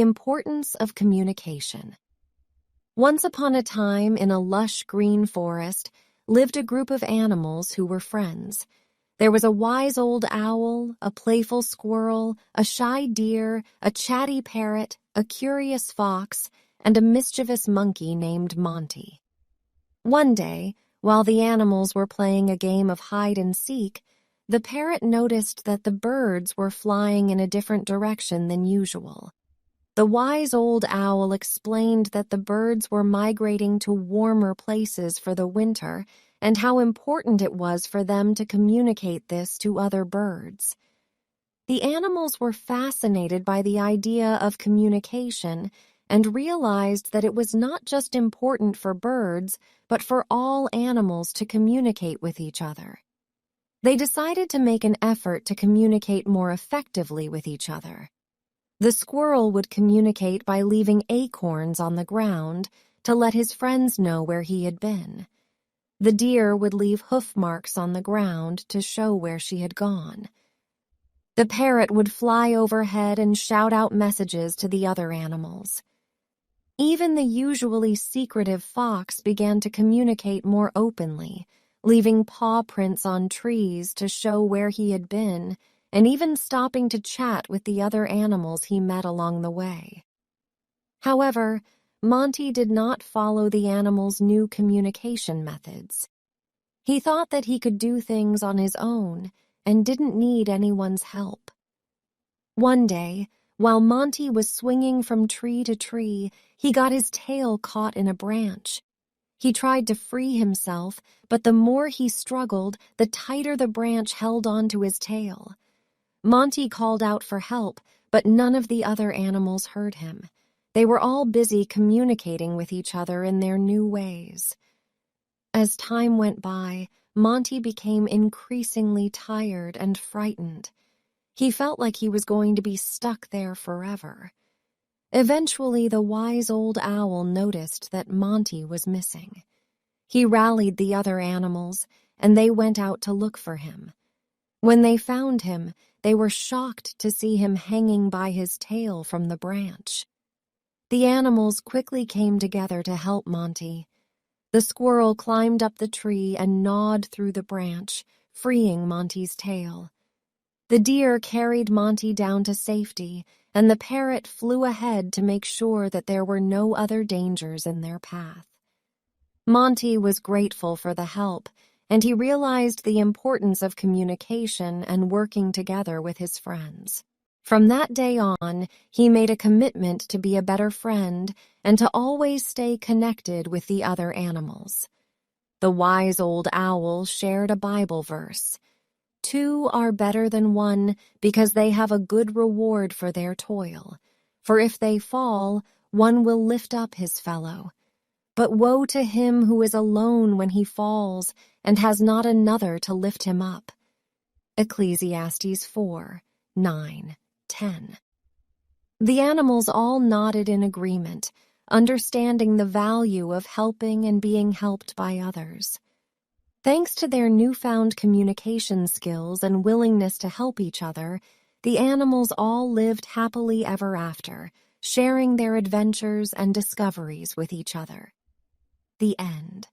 The importance of communication. Once upon a time, in a lush green forest, lived a group of animals who were friends. There was a wise old owl, a playful squirrel, a shy deer, a chatty parrot, a curious fox, and a mischievous monkey named Monty. One day, while the animals were playing a game of hide-and-seek, the parrot noticed that the birds were flying in a different direction than usual. The wise old owl explained that the birds were migrating to warmer places for the winter and how important it was for them to communicate this to other birds. The animals were fascinated by the idea of communication and realized that it was not just important for birds, but for all animals to communicate with each other. They decided to make an effort to communicate more effectively with each other. The squirrel would communicate by leaving acorns on the ground to let his friends know where he had been. The deer would leave hoof marks on the ground to show where she had gone. The parrot would fly overhead and shout out messages to the other animals. Even the usually secretive fox began to communicate more openly, leaving paw prints on trees to show where he had been, and even stopping to chat with the other animals he met along the way. However, Monty did not follow the animals' new communication methods. He thought that he could do things on his own and didn't need anyone's help. One day, while Monty was swinging from tree to tree, he got his tail caught in a branch. He tried to free himself, but the more he struggled, the tighter the branch held onto his tail. Monty called out for help, but none of the other animals heard him. They were all busy communicating with each other in their new ways. As time went by, Monty became increasingly tired and frightened. He felt like he was going to be stuck there forever. Eventually, the wise old owl noticed that Monty was missing. He rallied the other animals, and they went out to look for him. When they found him, they were shocked to see him hanging by his tail from the branch. The animals quickly came together to help Monty. The squirrel climbed up the tree and gnawed through the branch, freeing Monty's tail. The deer carried Monty down to safety, and the parrot flew ahead to make sure that there were no other dangers in their path. Monty was grateful for the help, and he realized the importance of communication and working together with his friends. From that day on, he made a commitment to be a better friend and to always stay connected with the other animals. The wise old owl shared a Bible verse. "Two are better than one because they have a good reward for their toil. For if they fall, one will lift up his fellow. But woe to him who is alone when he falls and has not another to lift him up." Ecclesiastes 4:9-10. The animals all nodded in agreement, understanding the value of helping and being helped by others. Thanks to their newfound communication skills and willingness to help each other, the animals all lived happily ever after, sharing their adventures and discoveries with each other. The end.